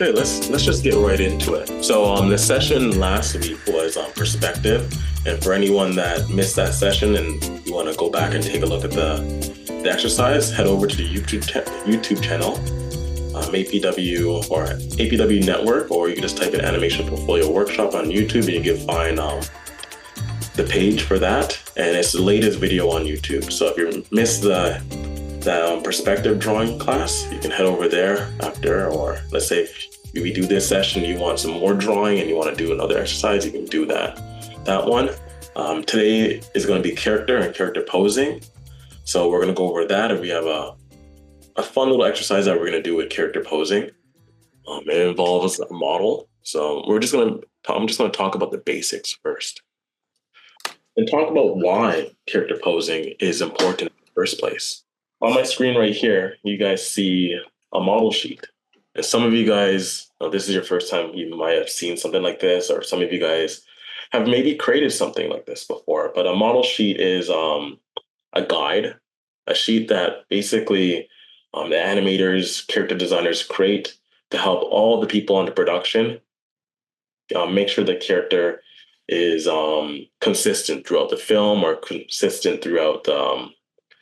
Okay, let's just get right into it. So the session last week was perspective, and for anyone that missed that session and you want to go back and take a look at the exercise, head over to the YouTube channel, APW or APW Network, or you can just type in Animation Portfolio Workshop on YouTube, and you can find the page for that, and it's the latest video on YouTube. So if you missed that perspective drawing class, you can head over there after, or let's say if we do this session, you want some more drawing and you want to do another exercise, you can do that one. Today is going to be character and character posing. So we're going to go over that, and we have a fun little exercise that we're going to do with character posing. It involves a model. So I'm just going to talk about the basics first and talk about why character posing is important in the first place. On my screen right here, you guys see a model sheet. And some of you guys, this is your first time, you might have seen something like this, or some of you guys have maybe created something like this before. But a model sheet is a guide, a sheet that basically the animators, character designers create to help all the people on the production make sure the character is consistent throughout the film or consistent throughout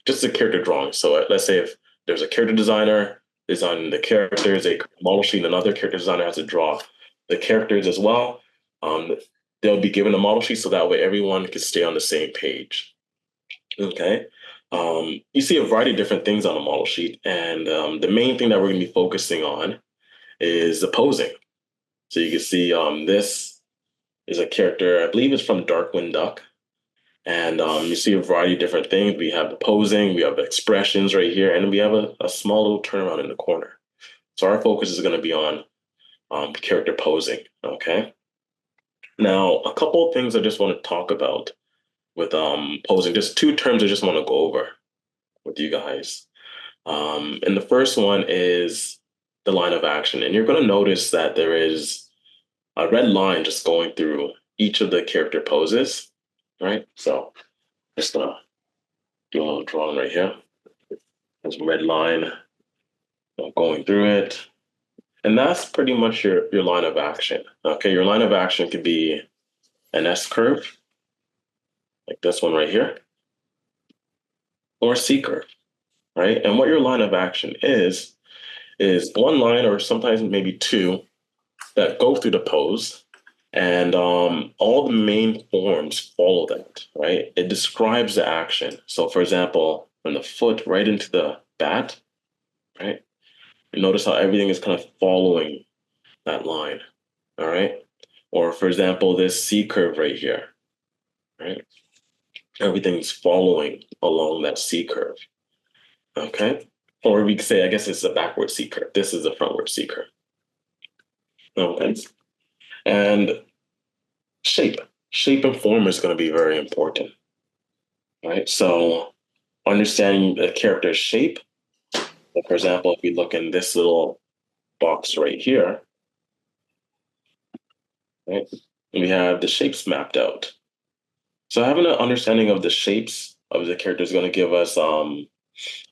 just the character drawing. So let's say if there's a character designer designing the characters, a model sheet, another character designer has to draw the characters as well. They'll be given a model sheet so that way everyone can stay on the same page. Okay. You see a variety of different things on a model sheet, and the main thing that we're going to be focusing on is the posing. So you can see this is a character, I believe it's from Darkwing Duck. And you see a variety of different things. We have the posing, we have the expressions right here, and we have a small little turnaround in the corner. So our focus is going to be on character posing, okay? Now, a couple of things I just want to talk about with posing, just two terms I just want to go over with you guys. And the first one is the line of action. And you're going to notice that there is a red line just going through each of the character poses. Right, so just gonna do a little drawing right here. There's a red line going through it, and that's pretty much your line of action. Okay, your line of action could be an S curve, like this one right here, or a C curve, right? And what your line of action is one line or sometimes maybe two that go through the pose. And all the main forms follow that, right? It describes the action. So, for example, from the foot right into the bat, right? You notice how everything is kind of following that line, all right? Or, for example, this C curve right here, right? Everything's following along that C curve, okay? Or we could say, I guess it's a backward C curve. This is a frontward C curve, okay? And shape and form is going to be very important, right? So understanding the character's shape, like for example, if we look in this little box right here, right, we have the shapes mapped out. So having an understanding of the shapes of the character is going to give us an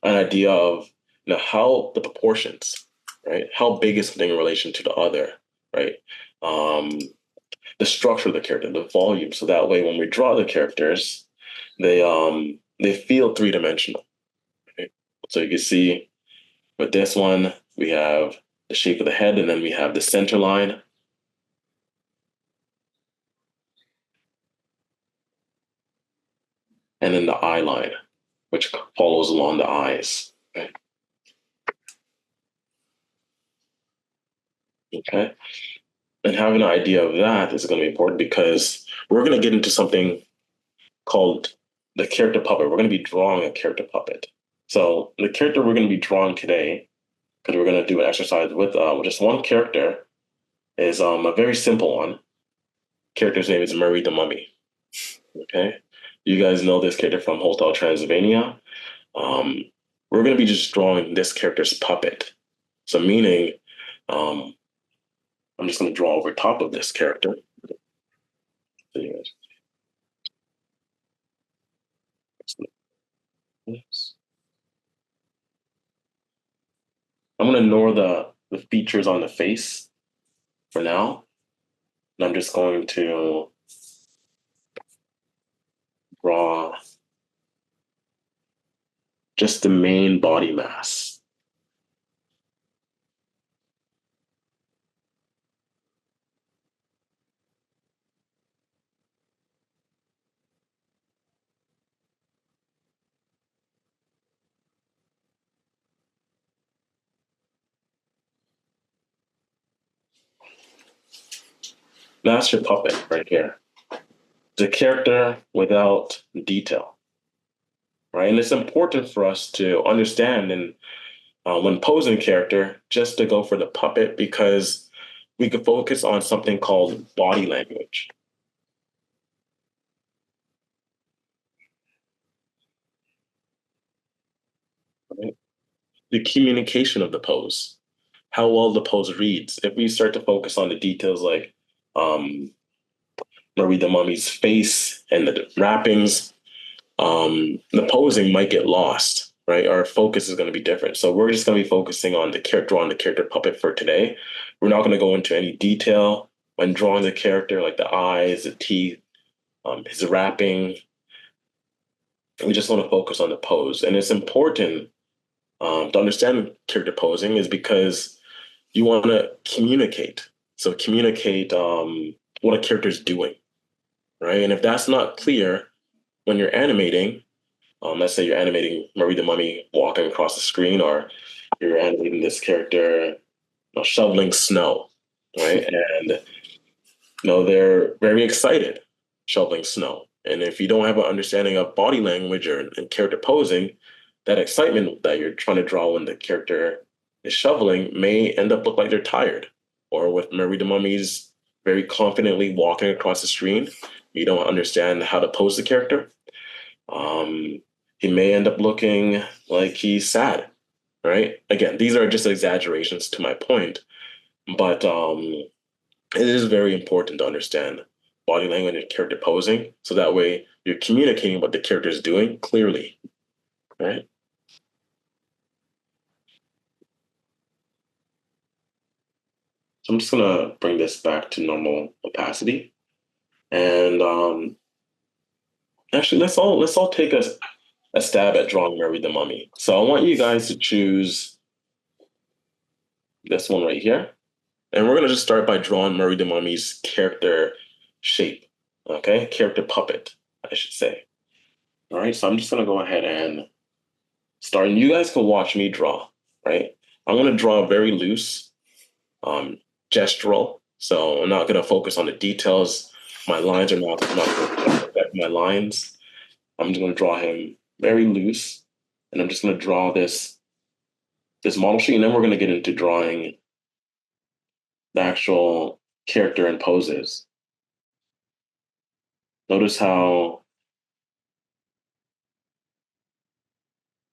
idea of how the proportions, right? How big is something in relation to the other, right? The structure of the character, the volume. So that way, when we draw the characters, they feel three-dimensional. Right? So you can see with this one, we have the shape of the head, and then we have the center line. And then the eye line, which follows along the eyes. Right? Okay. And having an idea of that is going to be important because we're going to get into something called the character puppet. We're going to be drawing a character puppet. So the character we're going to be drawing today, because we're going to do an exercise with just one character, is a very simple one. Character's name is Murray the Mummy. Okay, you guys know this character from Hotel Transylvania. We're going to be just drawing this character's puppet. So meaning, I'm just going to draw over top of this character. So you guys, I'm going to ignore the features on the face for now. And I'm just going to draw just the main body mass. That's your puppet right here. The character without detail, right? And it's important for us to understand and when posing character, just to go for the puppet because we could focus on something called body language. Right? The communication of the pose, how well the pose reads. If we start to focus on the details like um, Marie the Mummy's face and the wrappings, the posing might get lost, right? Our focus is going to be different. So we're just going to be focusing on the character, drawing the character puppet for today. We're not going to go into any detail when drawing the character, like the eyes, the teeth, his wrapping. We just want to focus on the pose. And it's important to understand character posing is because you want to communicate. So communicate what a character is doing, right? And if that's not clear when you're animating, let's say you're animating Marie the Mummy walking across the screen, or you're animating this character shoveling snow, right? And they're very excited shoveling snow. And if you don't have an understanding of body language or and character posing, that excitement that you're trying to draw when the character is shoveling may end up look like they're tired. Or with Marie the Mummy's very confidently walking across the screen, you don't understand how to pose the character. Um, he may end up looking like he's sad, right? Again, these are just exaggerations to my point, but it is very important to understand body language and character posing, so that way you're communicating what the character is doing clearly, right? So I'm just gonna bring this back to normal opacity, and actually let's all take a stab at drawing Mary the Mummy. So I want you guys to choose this one right here. And we're going to just start by drawing Murray the Mummy's character shape. Okay, character puppet, I should say. All right, so I'm just going to go ahead and start. And you guys can watch me draw, right? I'm going to draw very loose, um, gestural. So I'm not going to focus on the details. My lines are not going to affect my lines. I'm just going to draw him very loose. And I'm just going to draw this model sheet. And then we're going to get into drawing the actual character and poses. Notice how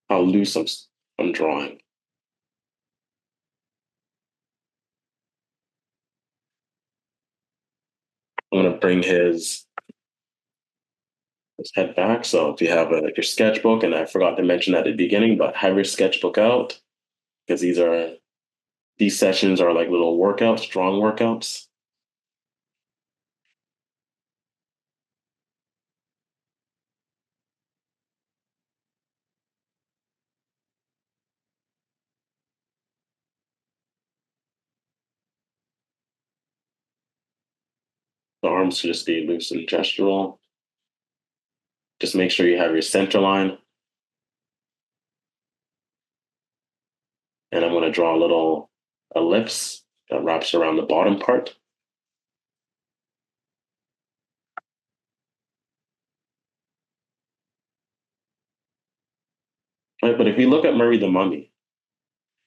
loose I'm drawing. I'm gonna bring his head back. So if you have your sketchbook, and I forgot to mention at the beginning, but have your sketchbook out because these sessions are like little workouts, drawing workouts. The arms should just be loose and gestural. Just make sure you have your center line. And I'm gonna draw a little ellipse that wraps around the bottom part. Right, but if you look at Murray the Mummy,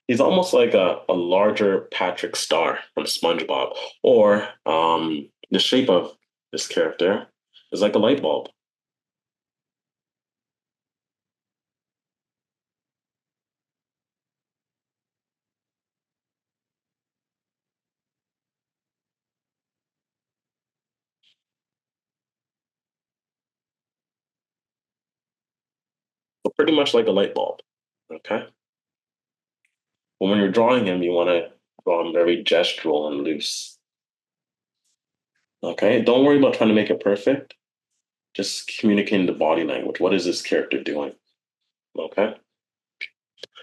he's almost like a larger Patrick Star from SpongeBob, or the shape of this character is like a light bulb. So pretty much like a light bulb. Okay. But when you're drawing him, you want to draw him very gestural and loose. Okay, don't worry about trying to make it perfect. Just communicating the body language. What is this character doing? Okay.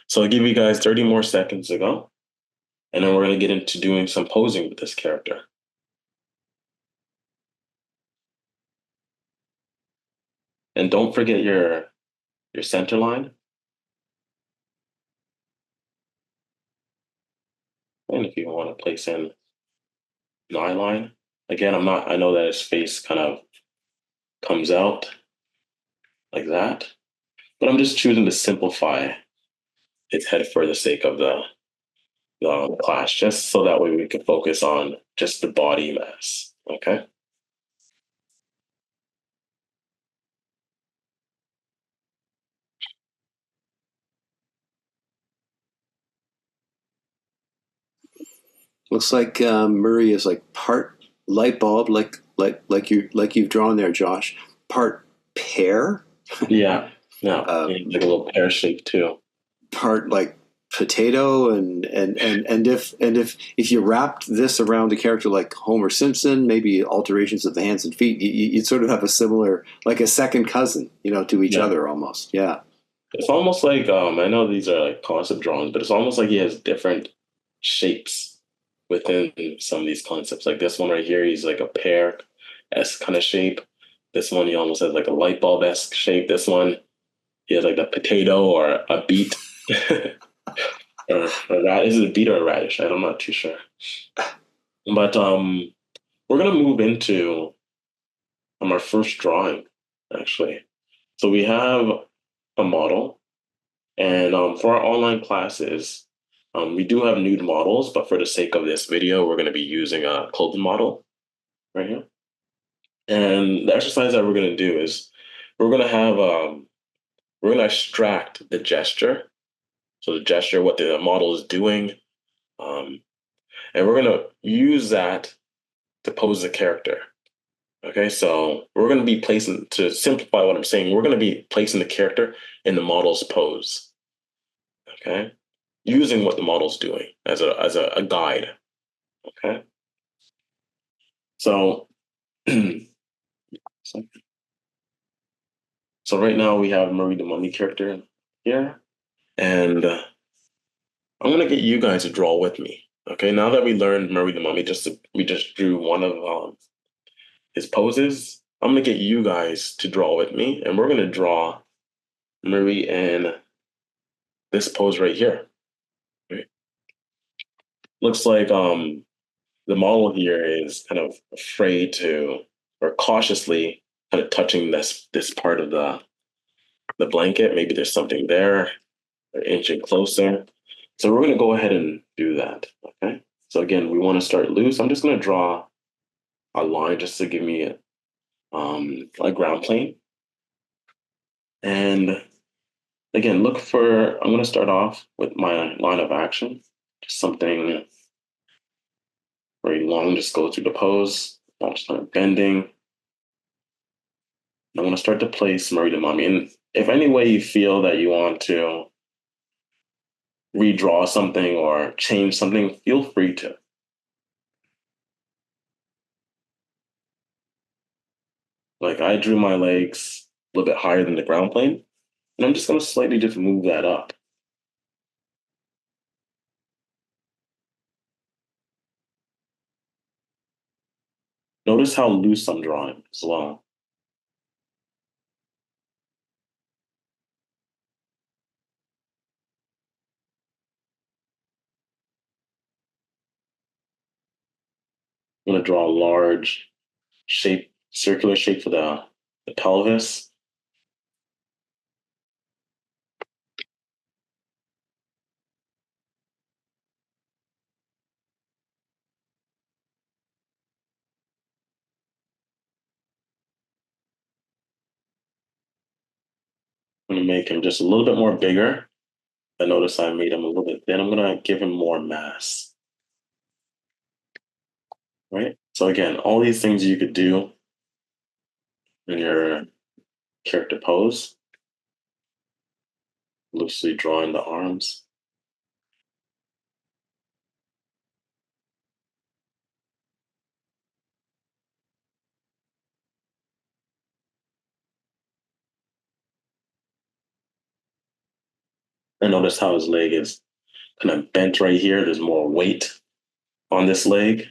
So I'll give you guys 30 more seconds to go. And then we're going to get into doing some posing with this character. And don't forget your center line. And if you want to place in an eye line. Again, I know that his face kind of comes out like that, but I'm just choosing to simplify its head for the sake of the class, just so that way we can focus on just the body mass. Okay. Looks like Murray is like part light bulb, like you've drawn there, Josh. Part pear, Yeah. Yeah. uh, And like a little pear shape too. part like potato, and if you wrapped this around a character like Homer Simpson, maybe alterations of the hands and feet, you'd sort of have a similar, like a second cousin, to each Yeah. other almost. Yeah. It's almost like I know these are like concept drawings, but it's almost like he has different shapes within some of these concepts. Like this one right here, he's like a pear esque kind of shape. This one he almost has like a light bulb esque shape. This one he has like a potato or a beet. Or rat is it a beet or a radish? I'm not too sure. But we're gonna move into our first drawing, actually. So we have a model. And for our online classes, we do have nude models, but for the sake of this video, we're going to be using a clothing model right here. And the exercise that we're going to do is we're going to have we're going to extract the gesture, so the gesture, what the model is doing, um, and we're going to use that to pose the character. Okay, so we're going to be placing, to simplify what I'm saying, we're going to be placing the character in the model's pose. Okay, using what the model's doing as a guide. Okay. So so right now we have Marie the Mummy character here, and I'm gonna get you guys to draw with me. Okay. Now that we learned Marie the Mummy, we just drew one of his poses. I'm gonna get you guys to draw with me, and we're gonna draw Marie in this pose right here. Right? Looks like the model here is kind of afraid to, or cautiously kind of touching this part of the blanket. Maybe there's something there, or inching closer. So we're going to go ahead and do that. Okay. So again, we want to start loose. I'm just going to draw a line just to give me a ground plane. And again, I'm going to start off with my line of action, just something very long, just go through the pose. I'll start bending. I want to start to place Marie the Mummy. And if any way you feel that you want to redraw something or change something, feel free to. Like I drew my legs a little bit higher than the ground plane, and I'm just going to slightly just move that up. Notice how loose I'm drawing as well. I'm going to draw a large shape, circular shape for the pelvis. I'm going to make him just a little bit more bigger. I notice I made him a little bit thin. I'm going to give him more mass. Right? So again, all these things you could do in your character pose, loosely drawing the arms. And notice how his leg is kind of bent right here. There's more weight on this leg.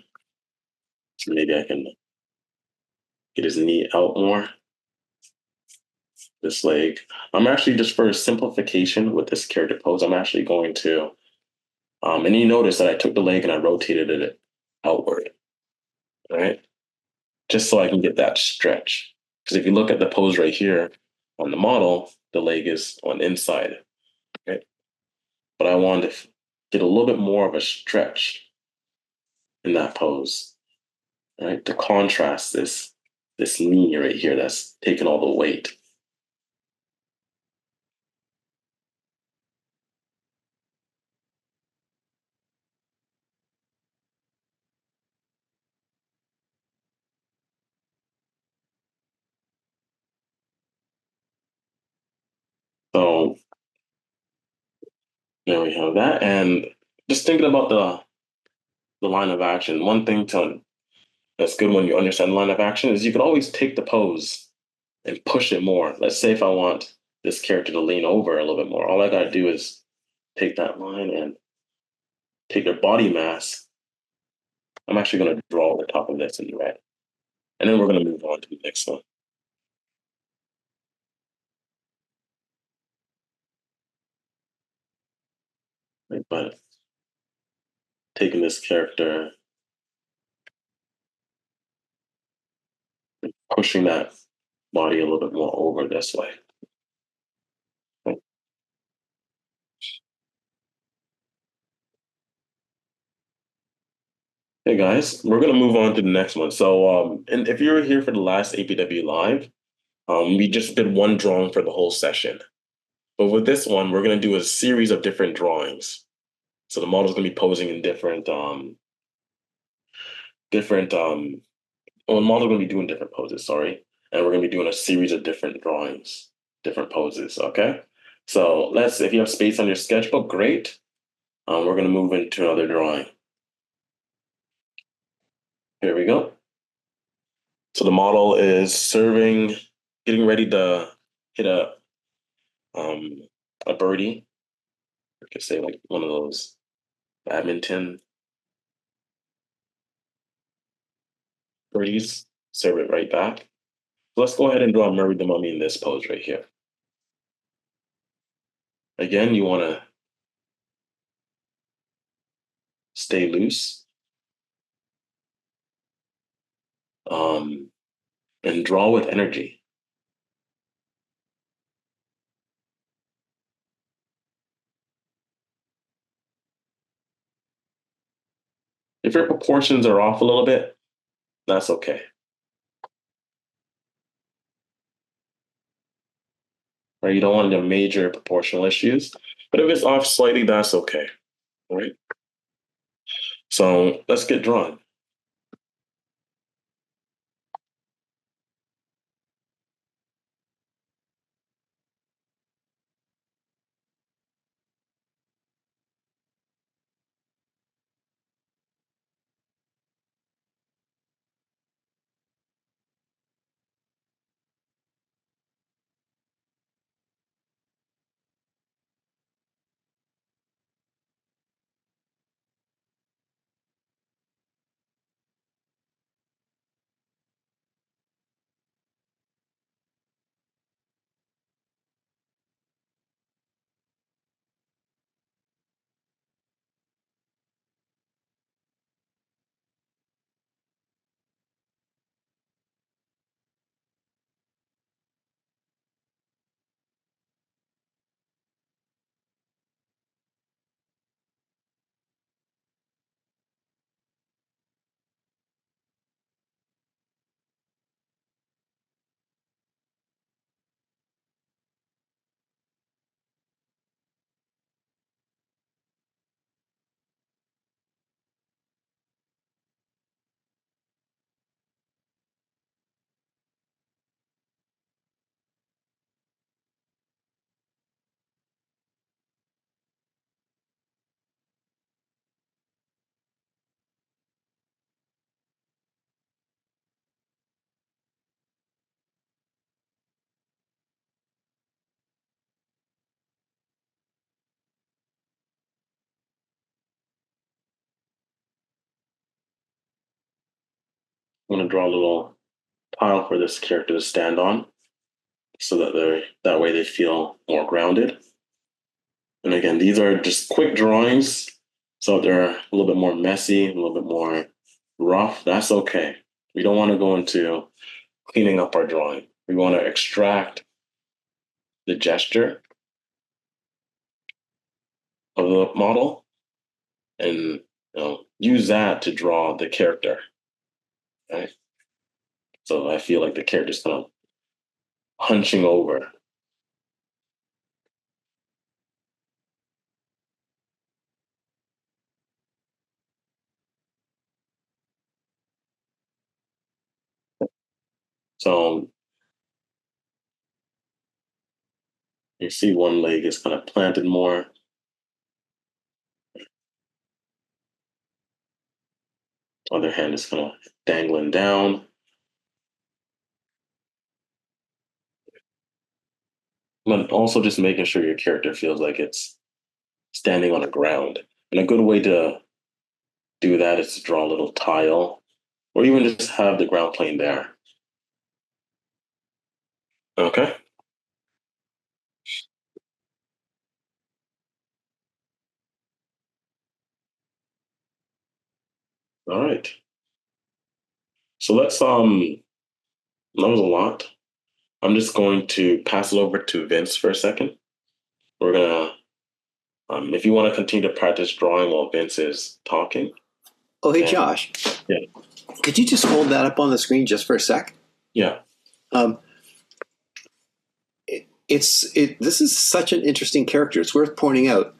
So maybe I can get his knee out more, this leg. I'm actually just for simplification with this character pose, I'm actually going to, and you notice that I took the leg and I rotated it outward, right? Just so I can get that stretch. Because if you look at the pose right here on the model, the leg is on inside, right? But I want to get a little bit more of a stretch in that pose, right? To contrast this knee right here that's taking all the weight. So there we have that. And just thinking about the line of action, one thing to that's good when you understand the line of action is you can always take the pose and push it more. Let's say if I want this character to lean over a little bit more, all I gotta do is take that line and take their body mass. I'm actually gonna draw the top of this in red. And then we're gonna move on to the next one. Right? But taking this character, pushing that body a little bit more over this way. Right? Hey guys, we're gonna move on to the next one. So, and if you were here for the last APW live, we just did one drawing for the whole session. But with this one, we're gonna do a series of different drawings. So the model's gonna be posing in different well, the model's gonna be doing different poses, sorry. And we're gonna be doing a series of different drawings, different poses, okay? So let's if you have space on your sketchbook, great. We're gonna move into another drawing. Here we go. So the model is serving, getting ready to hit um a birdie. I could say like one of those badminton birdies. Serve it right back. So let's go ahead and draw Murray the Mummy in this pose right here. Again, you want to stay loose um, and draw with energy. If your proportions are off a little bit, that's okay. Right? You don't want any major proportional issues, but if it's off slightly, that's okay. Right? So let's get drawn. I'm going to draw a little tile for this character to stand on so that that way they feel more grounded. And again, these are just quick drawings. So they're a little bit more messy, a little bit more rough. That's okay. We don't want to go into cleaning up our drawing. We want to extract the gesture of the model and use that to draw the character. Right? So I feel like the character's kind of hunching over. So you see one leg is kind of planted more. Other hand is kind of dangling down. But also just making sure your character feels like it's standing on the ground. And a good way to do that is to draw a little tile or even just have the ground plane there. Okay. All right. So that was a lot. I'm just going to pass it over to Vince for a second. We're gonna if you want to continue to practice drawing while Vince is talking. Oh, hey, Josh. Yeah. Could you just hold that up on the screen just for a sec? Yeah. This is such an interesting character. It's worth pointing out.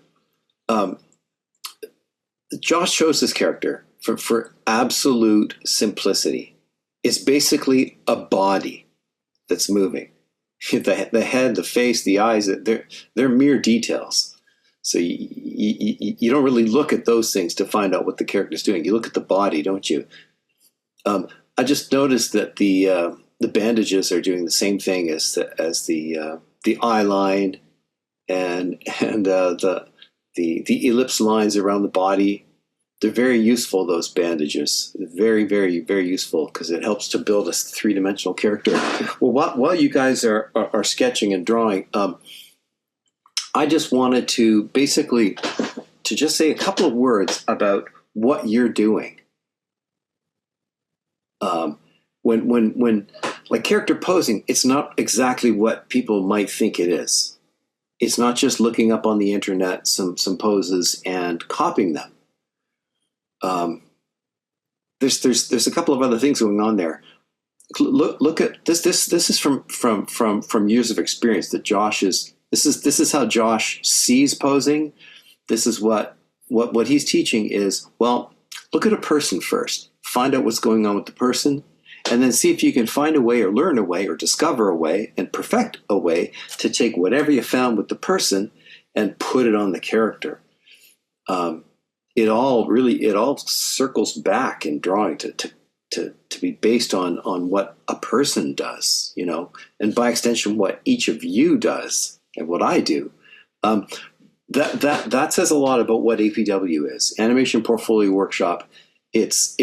Josh chose this character for absolute simplicity. It's basically a body that's moving. The head, the face, the eyes, they're mere details. So you don't really look at those things to find out what the character's doing. You look at the body, don't you? I just noticed that the bandages are doing the same thing as the eye line and the ellipse lines around the body. They're very useful, those bandages. They're very, very, very useful because it helps to build a three-dimensional character. Well, while you guys are sketching and drawing, I just wanted to basically to just say a couple of words about what you're doing. When like character posing, it's not exactly what people might think it is. It's not just looking up on the internet some poses and copying them. There's a couple of other things going on there. Look at this. This is from years of experience that Josh is. This is how Josh sees posing. This is what he's teaching is, well, look at a person first. Find out what's going on with the person, and then see if you can find a way or learn a way or discover a way and perfect a way to take whatever you found with the person and put it on the character. It all circles back in drawing to be based on what a person does, and by extension what each of you does and what I do. That says a lot about what APW is. Animation Portfolio Workshop. It's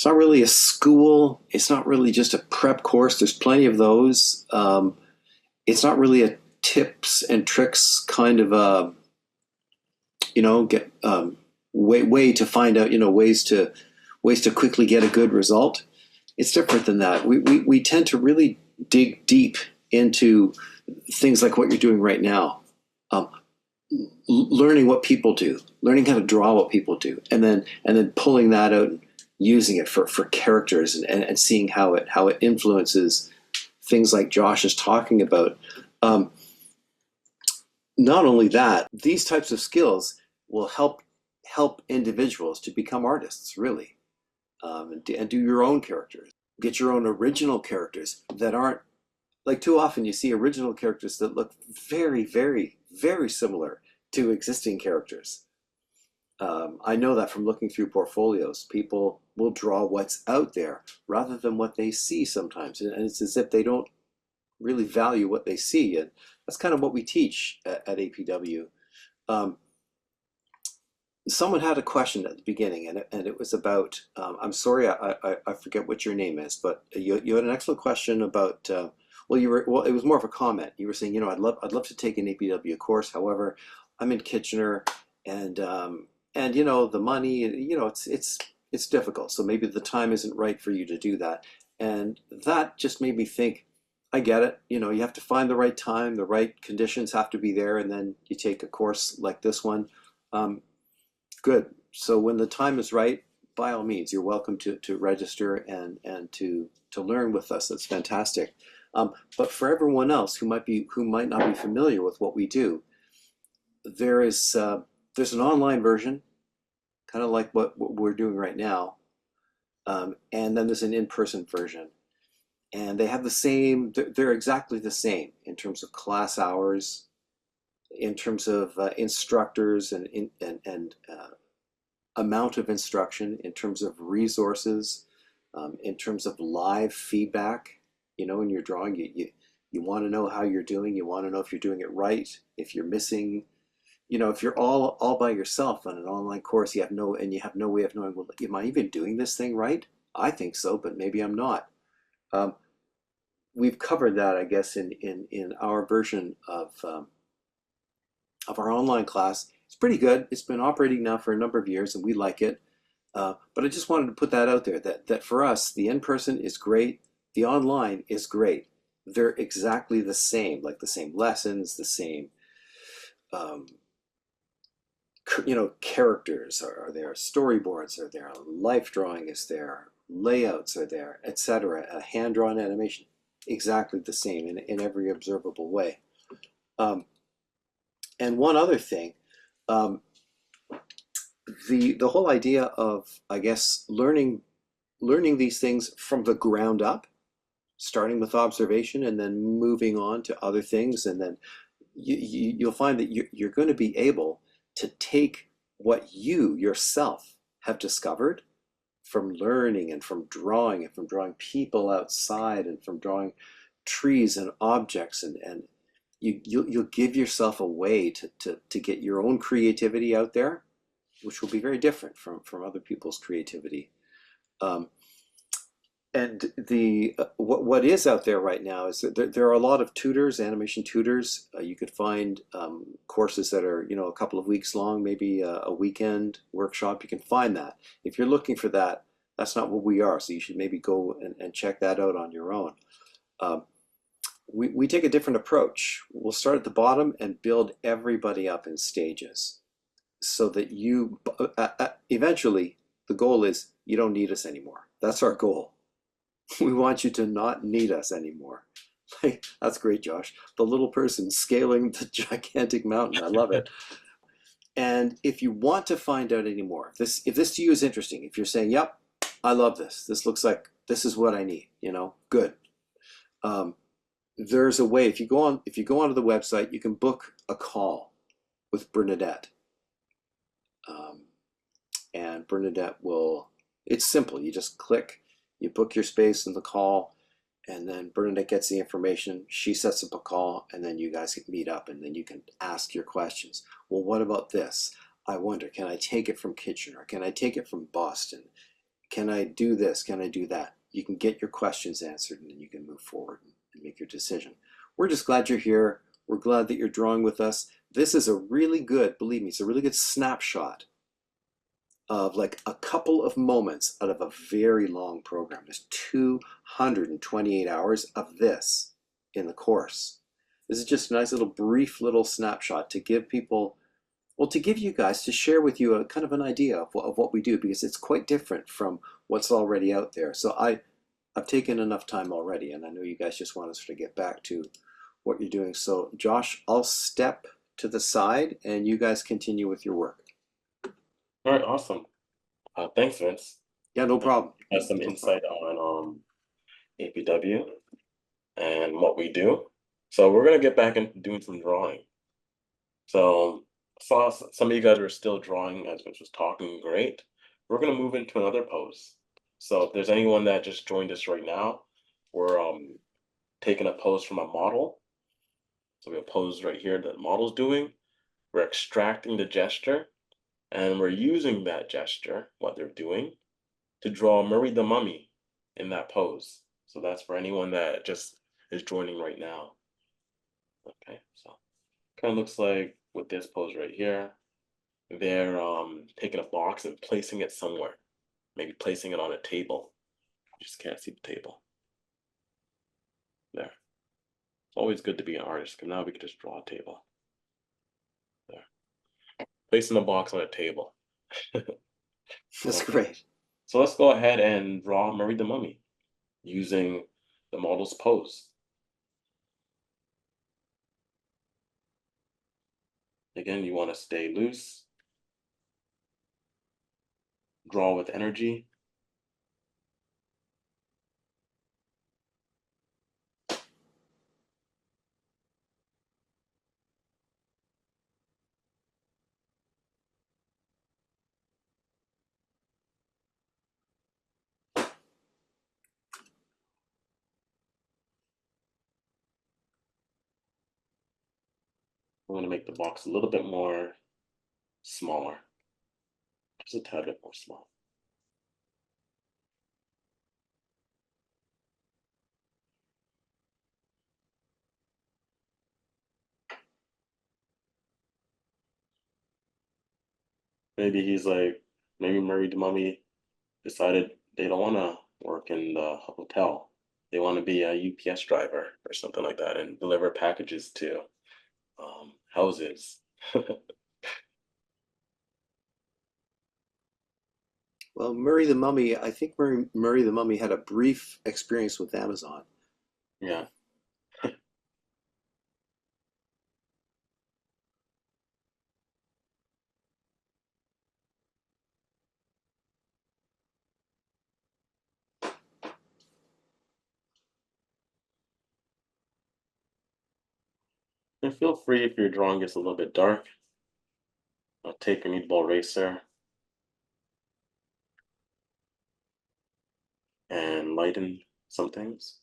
not really a school. It's not really just a prep course. There's plenty of those. It's not really a tips and tricks kind of a way to find out ways to quickly get a good result. It's different than that. We tend to really dig deep into things like what you're doing right now, learning what people do, learning how to draw what people do, and then pulling that out and using it for characters and seeing how it influences things like Josh is talking about. Not only that, these types of skills will help individuals to become artists, really, and do your own characters. Get your own original characters that aren't, like too often you see original characters that look very, very, very similar to existing characters. I know that from looking through portfolios. People will draw what's out there rather than what they see sometimes. And it's as if they don't really value what they see. And that's kind of what we teach at APW. someone had a question at the beginning, and it was about. I'm sorry, I forget what your name is, but you had an excellent question about. Well, it was more of a comment. You were saying, I'd love to take an APW course. However, I'm in Kitchener, and the money, it's difficult. So maybe the time isn't right for you to do that. And that just made me think. I get it. You have to find the right time, the right conditions have to be there, and then you take a course like this one. Um, Good. So when the time is right, by all means, you're welcome to register and to learn with us. That's fantastic. But for everyone else who might not be familiar with what we do, there is there's an online version, kind of like what we're doing right now, and then there's an in-person version, and they have the same. They're exactly the same in terms of class hours, in terms of instructors and amount of instruction, in terms of resources, in terms of live feedback. In your drawing, you want to know how you're doing. You want to know if you're doing it right. If you're missing, if you're all by yourself on an online course, you have no way of knowing, well, am I even doing this thing right? I think so, but maybe I'm not. Um, we've covered that, I guess, in our version of our online class. It's pretty good. It's been operating now for a number of years, and we like it. But I just wanted to put that out there that for us, the in-person is great. The online is great. They're exactly the same, like the same lessons, the same, um, characters are there, storyboards are there, life drawing is there, layouts are there, etc. A hand-drawn animation, exactly the same in every observable way. Um, and one other thing, um, the whole idea of, I guess, learning these things from the ground up, starting with observation and then moving on to other things, and then you'll find that you're going to be able to take what you yourself have discovered from learning and from drawing people outside and from drawing trees and objects, and you'll give yourself a way to get your own creativity out there, which will be very different from other people's creativity. Um, and the what is out there right now is that there are a lot of tutors, animation tutors. You could find courses that are a couple of weeks long, maybe a weekend workshop. You can find that. If you're looking for that, that's not what we are. So you should maybe go and check that out on your own. Um, we take a different approach. We'll start at the bottom and build everybody up in stages, so that eventually the goal is you don't need us anymore. That's our goal. We want you to not need us anymore. Like, that's great, Josh. The little person scaling the gigantic mountain. I love it. And if you want to find out any more, if this to you is interesting, if you're saying, "Yep, I love this. This looks like this is what I need," good. Um, there's a way. If you go onto the website, you can book a call with Bernadette. Um, and Bernadette it's simple. You just click, you book your space in the call, and then Bernadette gets the information. She sets up a call, and then you guys can meet up, and then you can ask your questions. Well, what about this? I wonder, can I take it from Kitchener? Can I take it from Boston? Can I do this? Can I do that? You can get your questions answered, and then you can move forward and make your decision. We're just glad you're here. We're glad that you're drawing with us. This is believe me, it's a really good snapshot of like a couple of moments out of a very long program. There's 228 hours of this in the course. This is just a nice little brief little snapshot to give people, to give you guys, to share with you a kind of an idea of what we do, because it's quite different from what's already out there. So I've taken enough time already, and I know you guys just want us to get back to what you're doing. So Josh, I'll step to the side and you guys continue with your work. All right, awesome. Thanks, Vince. Yeah, no problem. Has some insight on APW and what we do. So we're gonna get back into doing some drawing. So saw some of you guys were still drawing as Vince was talking. Great. We're gonna move into another pose. So if there's anyone that just joined us right now, we're taking a pose from a model. So we have a pose right here that the model's doing. We're extracting the gesture, And we're using that gesture, what they're doing, to draw Murray the Mummy in that pose. So that's for anyone that just is joining right now. Okay, so kind of looks like with this pose right here, they're taking a box and placing it somewhere, maybe placing it on a table. You just can't see the table. There. It's always good to be an artist because now we can just draw a table. There. Placing the box on a table. That's Okay. great. So let's go ahead and draw Murray the Mummy using the model's pose. Again, you want to stay loose, draw with energy. I'm going to make the box a little bit more smaller, just a tad bit more small. Maybe he's like, maybe Murray the Mummy decided they don't want to work in the hotel. They want to be a UPS driver or something like that and deliver packages to houses. Well, Murray the Mummy, I think Murray the Mummy had a brief experience with Amazon. Yeah. And feel free if your drawing gets a little bit dark, take your kneadable eraser and lighten some things.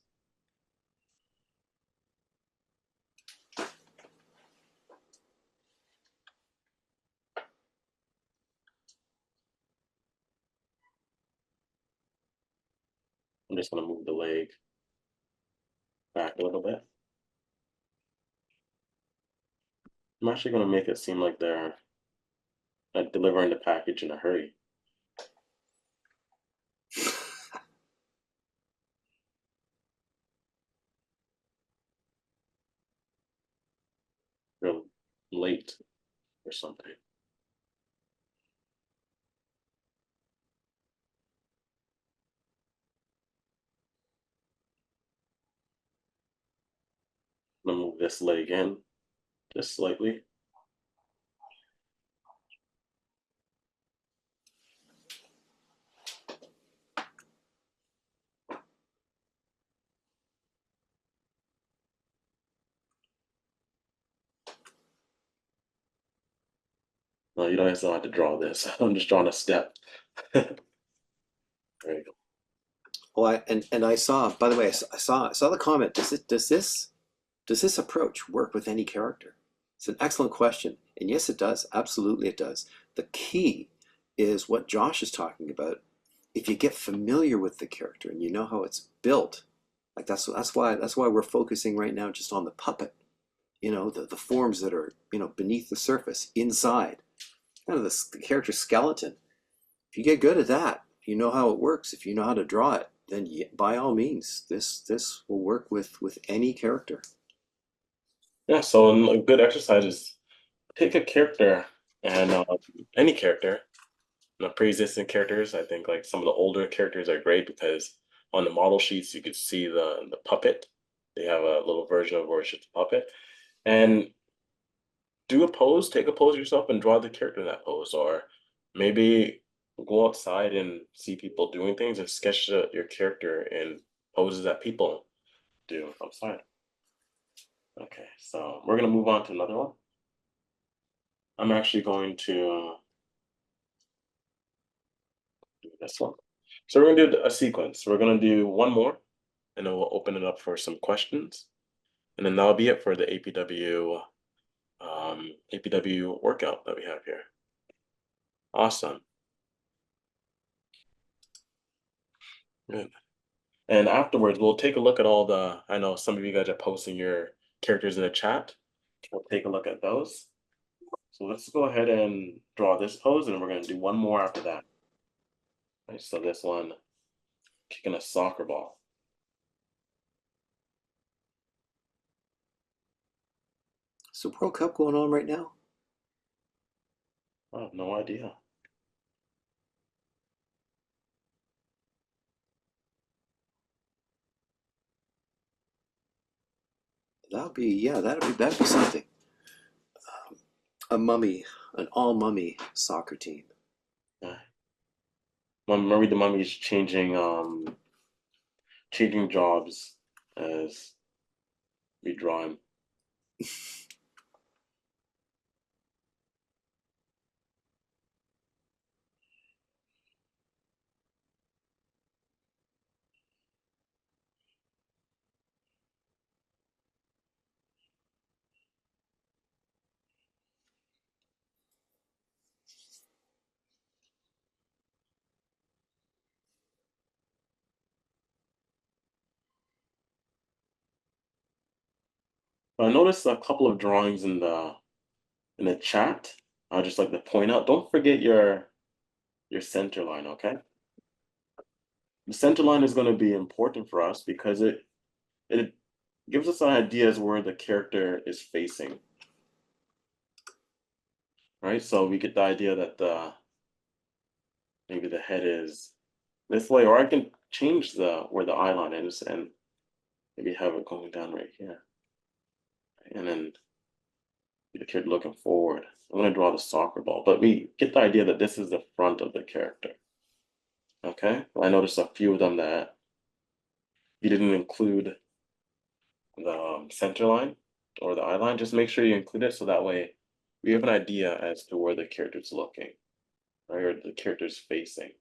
I'm just going to move the leg back a little bit. I'm actually going to make it seem like they're delivering the package in a hurry. Real late or something. I'm going to move this leg in just slightly. No, you don't have to draw this. I'm just drawing a step. There you go. Well, and I saw, by the way, I saw the comment. Does this approach work with any character? It's an excellent question, and yes, it does. Absolutely, it does. The key is what Josh is talking about. If you get familiar with the character and you know how it's built, like that's why we're focusing right now just on the puppet. The forms that are beneath the surface, inside, kind of the character skeleton. If you get good at that, if you know how it works, if you know how to draw it, then by all means, this will work with any character. Yeah, so a good exercise is pick a character and any character. Pre-existing characters, I think like some of the older characters are great because on the model sheets you could see the puppet. They have a little version of where it's just a puppet. And do a pose, take a pose yourself and draw the character in that pose. Or maybe go outside and see people doing things and sketch your character in poses that people do outside. Okay, so we're gonna move on to another one. I'm actually going to do this one. So we're gonna do a sequence. We're gonna do one more, and then we'll open it up for some questions, and then that'll be it for the APW workout that we have here. Awesome. Good. And afterwards, we'll take a look at all the, I know some of you guys are posting your characters in the chat. We'll take a look at those. So let's go ahead and draw this pose, and we're going to do one more after that. Right, so this one, kicking a soccer ball. So World Cup going on right now? I have no idea. That'd be something. A mummy, an all mummy soccer team. Yeah. Mummy the Mummy's changing jobs as we draw him. I noticed a couple of drawings in the chat. I just like to point out. Don't forget your center line, okay? The center line is going to be important for us because it gives us an idea as where the character is facing. Right? So we get the idea that maybe the head is this way, or I can change the where the eye line is and maybe have it going down right here. And then the kid looking forward. I'm going to draw the soccer ball, but we get the idea that this is the front of the character. Okay, I noticed a few of them that you didn't include the center line or the eye line. Just make sure you include it so that way we have an idea as to where the character's looking, right, or the character's facing.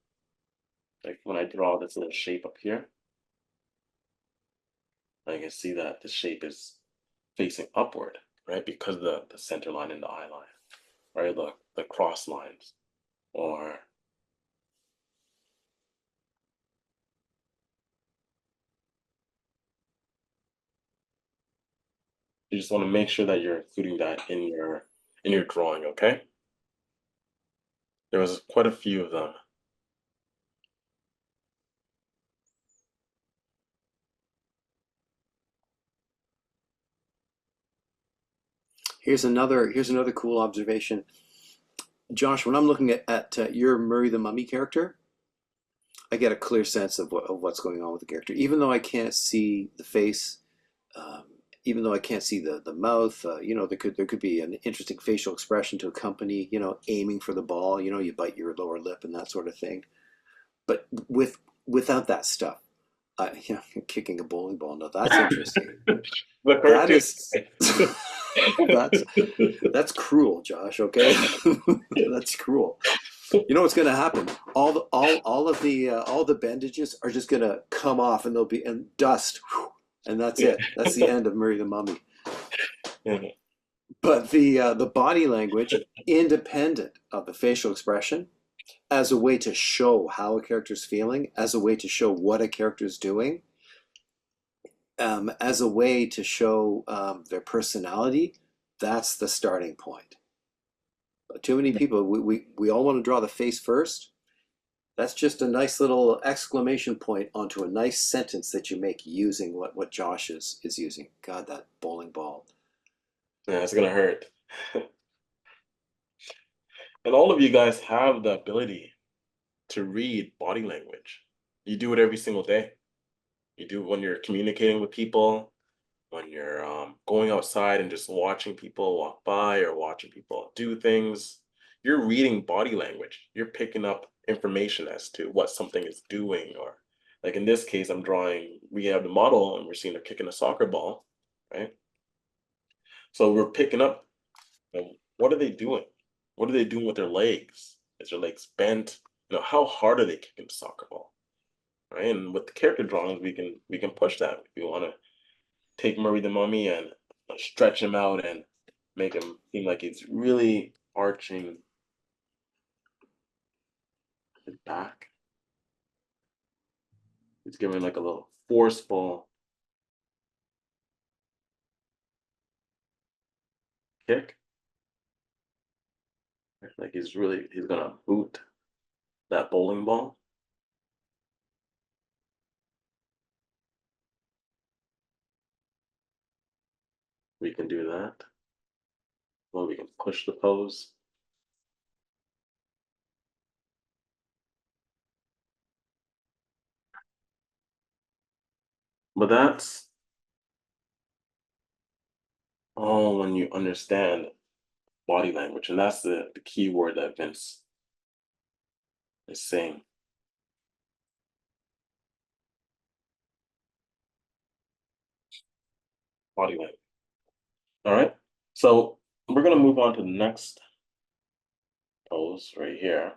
Like when I draw this little shape up here, I can see that the shape is facing upward, right, because of the center line and the eye line, right, the cross lines, or you just want to make sure that you're including that in your drawing, okay? There was quite a few of them. Here's another cool observation, Josh. When I'm looking at your Murray the Mummy character, I get a clear sense of what's going on with the character, even though I can't see the face. Um, Even though I can't see the mouth, there could be an interesting facial expression to accompany, aiming for the ball. You bite your lower lip and that sort of thing. But without that stuff, kicking a bowling ball. No, that's interesting. The That cartoon. is that's that's cruel, Josh. Okay, that's cruel. You know what's going to happen? All the bandages are just going to come off, and they'll be and dust, and that's Yeah. it. That's the end of Murray the Mummy. Yeah. But the body language, independent of the facial expression, as a way to show how a character's feeling, as a way to show what a character's doing, as a way to show their personality, that's the starting point. But too many people, we all want to draw the face first. That's just a nice little exclamation point onto a nice sentence that you make using what Josh is using. God, that bowling ball. Yeah, it's gonna hurt. And all of you guys have the ability to read body language. You do it every single day. You do it when you're communicating with people, when you're going outside and just watching people walk by or watching people do things. You're reading body language. You're picking up information as to what something is doing, or like in this case, I'm drawing. We have the model, and we're seeing her kicking a soccer ball, right? So we're picking up, what are they doing? What are they doing with their legs? Is their legs bent? How hard are they kicking the soccer ball? Right? And with the character drawings, we can push that. If you want to take Murray the Mummy and stretch him out and make him seem like he's really arching his back. He's giving like a little forceful kick. Like he's gonna boot that bowling ball. We can do that. Well, we can push the pose. But that's all when you understand body language. And that's the key word that Vince is saying. Body language. All right. So we're gonna move on to the next pose right here.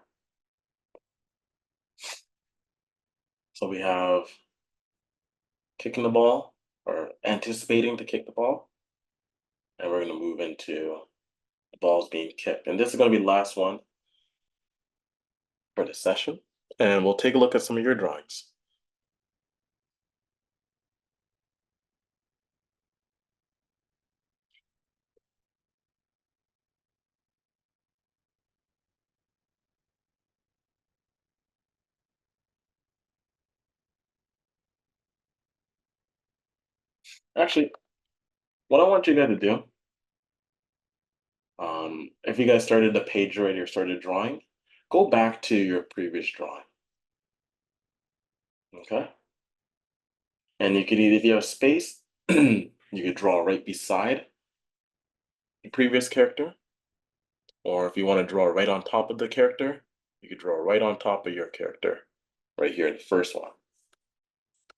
So we have kicking the ball or anticipating to kick the ball. And we're gonna move into the balls being kicked. And this is gonna be the last one for the session. And we'll take a look at some of your drawings. Actually, what I want you guys to do, if you guys started the page already or started drawing, go back to your previous drawing. Okay? And you could either, if you have space, you could draw right beside the previous character, or if you want to draw right on top of the character, you could draw right on top of your character, right here, the first one.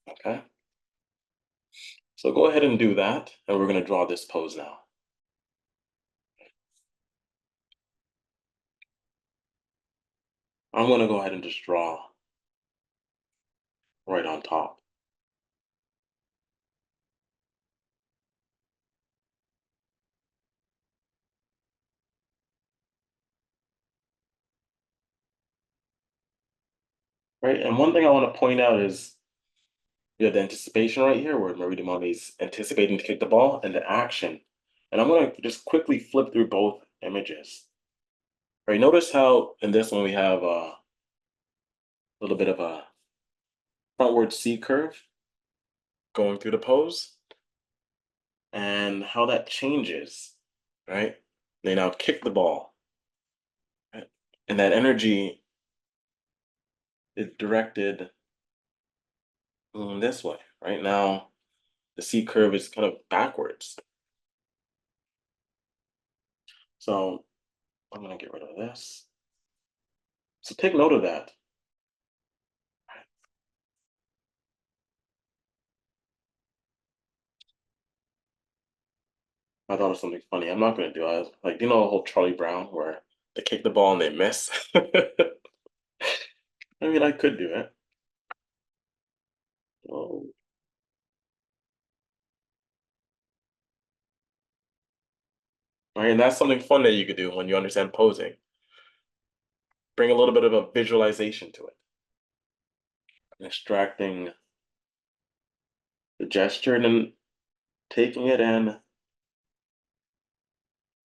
Okay? So go ahead and do that, and we're going to draw this pose now. I'm going to go ahead and just draw right on top. Right? And one thing I want to point out is you have the anticipation right here where Marie Demoni is anticipating to kick the ball and the action. And I'm going to just quickly flip through both images. Right? Notice how in this one we have a little bit of a frontward C curve going through the pose and how that changes, right? They now kick the ball. Right? And that energy is directed this way. Right now, the C curve is kind of backwards. So I'm going to get rid of this. So take note of that. I thought of something funny. I'm not going to do it. Like, you know, the whole Charlie Brown where they kick the ball and they miss? I mean, I could do it. Well, right, and that's something fun that you could do when you understand posing. Bring a little bit of a visualization to it. Extracting the gesture and then taking it and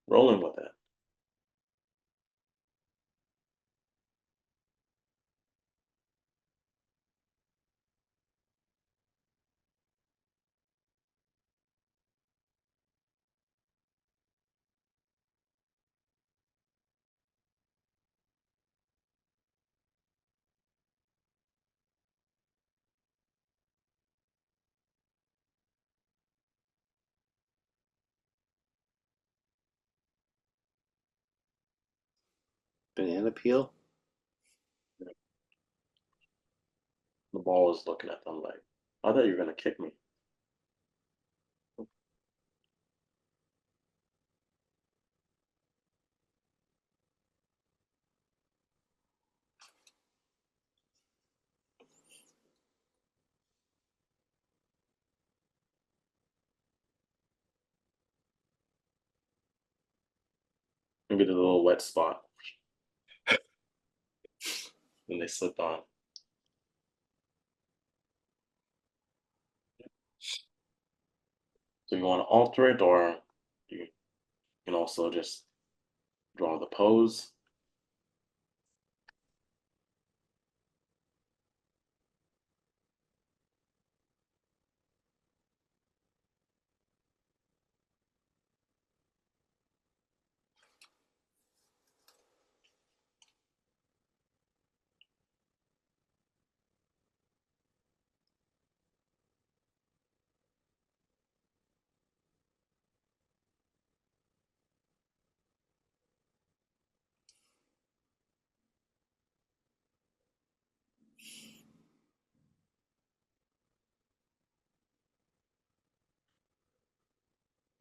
rolling with it. Banana peel. The ball is looking at them like, I thought you were going to kick me. Maybe the little wet spot. and they slip on. So you want to alter it, or you can also just draw the pose.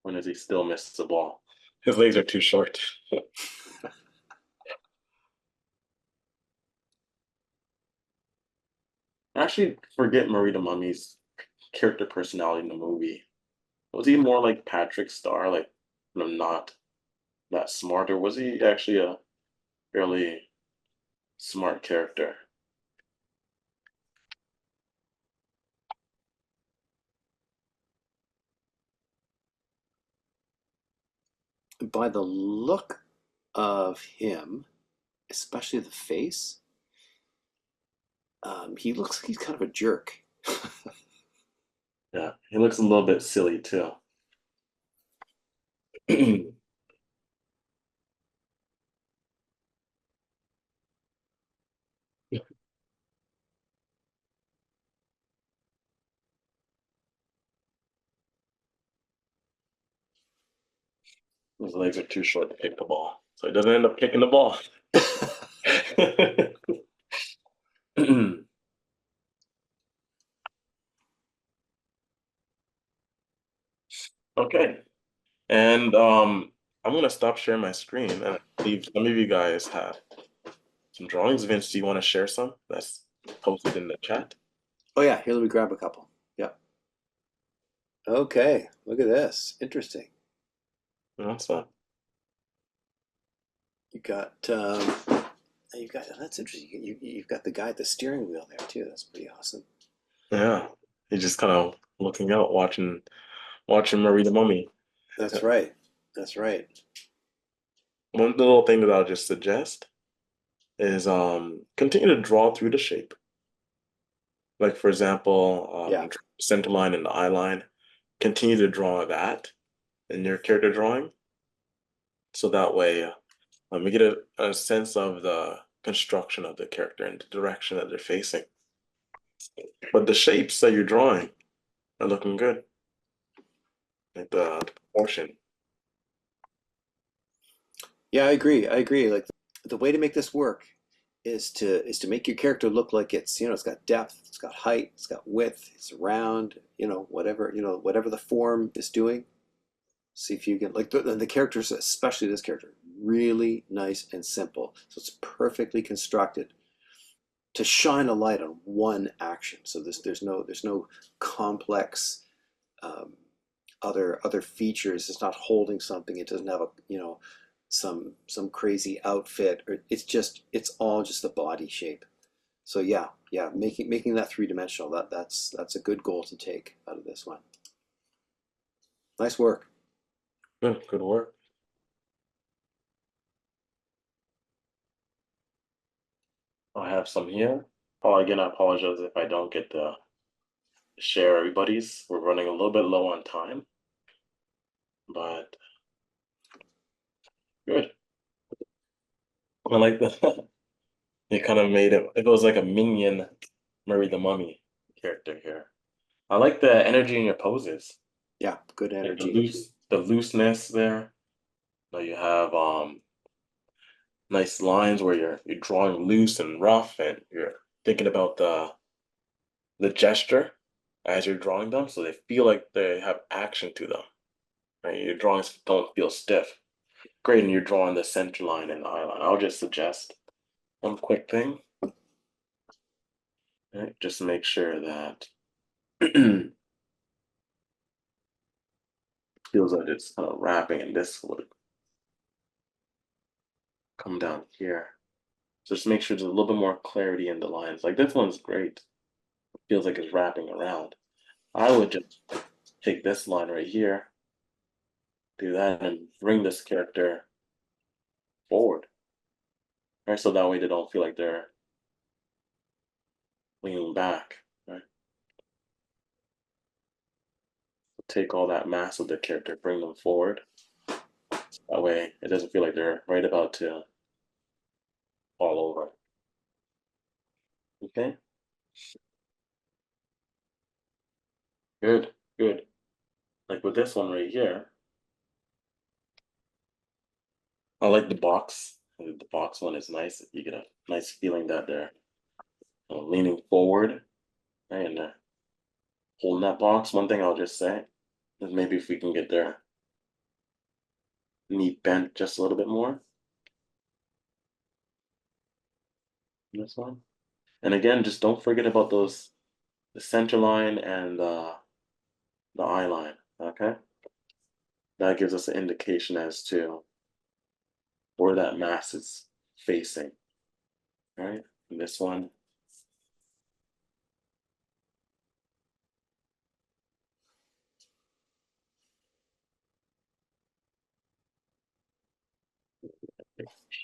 When does he still miss the ball? His legs are too short. I actually forget Marie the Mummy's character personality in the movie. Was he more like Patrick Star, like not that smart, or was he actually a fairly smart character? By the look of him, especially the face, he looks like he's kind of a jerk. Yeah, he looks a little bit silly too. His legs are too short to pick the ball, so he doesn't end up kicking the ball. Okay, and I'm gonna stop sharing my screen and I believe some of you guys have some drawings. Vince, do you want to share some? That's posted in the chat. Oh yeah, here let me grab a couple. Yep. Okay, look at this. Interesting. That's fun. You got you got that's interesting. You've got the guy at the steering wheel there too. That's pretty awesome. Yeah, he's just kind of looking out, watching Marie the Mummy. That's right. That's right. One little thing that I'll just suggest is continue to draw through the shape. Like for example, Yeah. center line and the eye line. Continue to draw that in your character drawing, so that way you get a sense of the construction of the character and the direction that they're facing. But the shapes that you're drawing are looking good, like the proportion. Yeah, I agree. I agree. Like the way to make this work is to make your character look like it's got depth, it's got height, it's got width, it's round, whatever the form is doing. See if you can like the characters, especially this character, really nice and simple. So it's perfectly constructed to shine a light on one action. So there's no complex um, other features. It's not holding something. It doesn't have some crazy outfit. Or it's all just the body shape. So yeah, making that three-dimensional. That's a good goal to take out of this one. Nice work. Good work. I have some here. Oh, again, I apologize if I don't get to share everybody's. We're running a little bit low on time, but good. I like the you kind of made it. It was like a minion, Murray the Mummy character here. I like the energy in your poses. Yeah, good Like energy. the looseness there. Now you have nice lines where you're drawing loose and rough, and you're thinking about the gesture as you're drawing them, so they feel like they have action to them. Right? Your drawings don't feel stiff. Great, and you're drawing the center line and the eye line. I'll just suggest one quick thing. Right? Just make sure that feels like it's kind of wrapping, and this would come down here. So just make sure there's a little bit more clarity in the lines. Like this one's great. It feels like it's wrapping around. I would just take this line right here, do that, and bring this character forward. Right? So that way they don't feel like they're leaning back. Right? Take all that mass of the character, bring them forward. That way it doesn't feel like they're right about to fall over. Okay? Good, good. Like with this one right here, I like the box. The box one is nice. You get a nice feeling that they're leaning forward, right? And holding that box. One thing I'll just say is maybe if we can get their knee bent just a little bit more. This one. And again, just don't forget about those, the center line and the eye line, okay? That gives us an indication as to where that mass is facing, right? And this one.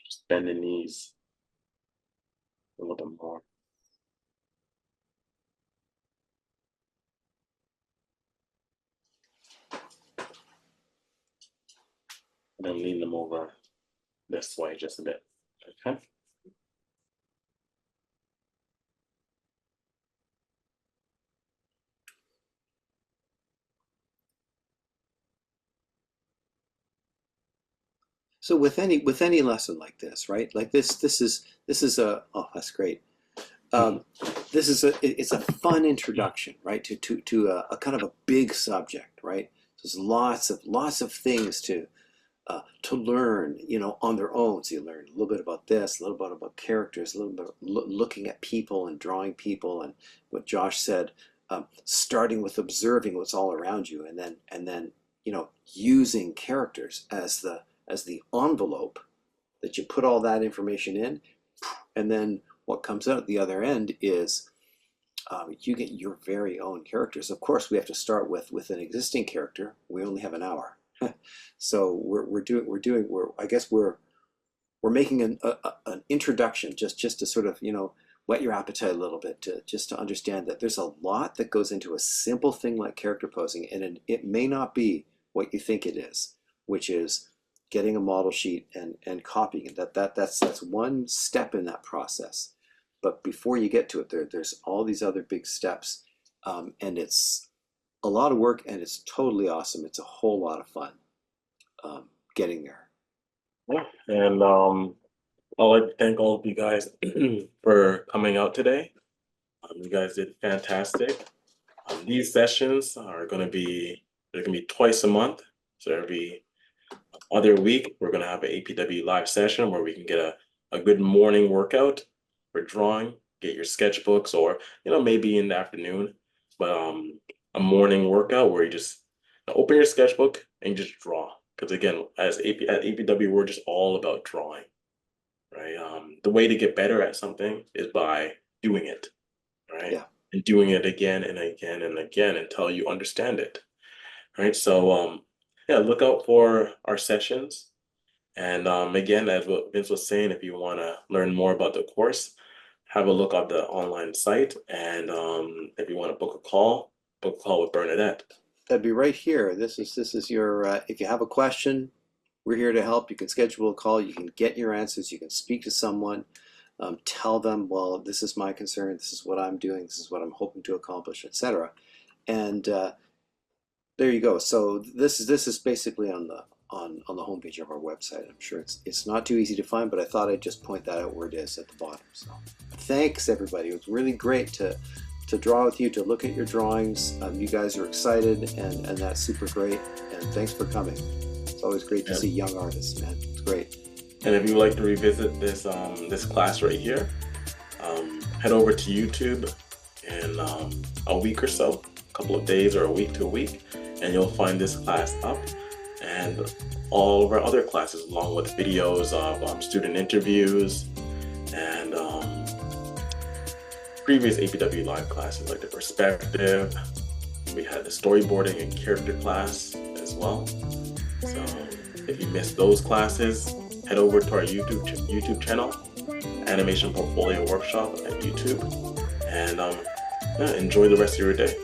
Just bend the knees a little bit more. And then lean them over this way just a bit, okay? So with any lesson like this, right? Like this is a oh, that's great. This is it's a fun introduction, right? To a kind of a big subject, right? There's lots of things to learn, you know, on their own. So you learn a little bit about this, a little bit about characters, a little bit looking at people and drawing people, and what Josh said, starting with observing what's all around you, and then you know, using characters as the envelope that you put all that information in, and then what comes out at the other end is you get your very own characters. Of course, we have to start with an existing character. We only have an hour. So we're making an introduction just to sort of, you know, whet your appetite a little bit, to understand that there's a lot that goes into a simple thing like character posing, and it may not be what you think it is, which is getting a model sheet and copying it. That's one step in that process. But before you get to it, there's all these other big steps, and it's a lot of work, and it's totally awesome. It's a whole lot of fun getting there. Yeah, and I'd like to thank all of you guys for coming out today. You guys did fantastic. These sessions are going to be, they're going to be twice a month. So every other week, we're going to have an APW live session where we can get a good morning workout for drawing, get your sketchbooks, or, you know, maybe in the afternoon, but a morning workout where you just open your sketchbook and you just draw. Because again, at APW, we're just all about drawing, right? The way to get better at something is by doing it, right? Yeah. And doing it again and again and again until you understand it, right? So yeah, look out for our sessions. And again, as what Vince was saying, if you want to learn more about the course, have a look at the online site. And if you want to book a call with Bernadette. That'd be right here. This is your, if you have a question, we're here to help. You can schedule a call, you can get your answers, you can speak to someone, tell them, well, this is my concern, this is what I'm doing, this is what I'm hoping to accomplish, etc. And there you go. So this is basically on the homepage of our website. I'm sure it's not too easy to find, but I thought I'd just point that out where it is at the bottom. So thanks everybody. It was really great to draw with you, to look at your drawings. You guys are excited, and that's super great. And thanks for coming. It's always great to see young artists, man. It's great. And if you'd like to revisit this this class right here, head over to YouTube in a week or so, a couple of days or a week to a week, and you'll find this class up and all of our other classes, along with videos of student interviews and previous APW live classes like the perspective. We had the storyboarding and character class as well. So if you missed those classes, head over to our YouTube channel, Animation Portfolio Workshop at YouTube, and enjoy the rest of your day.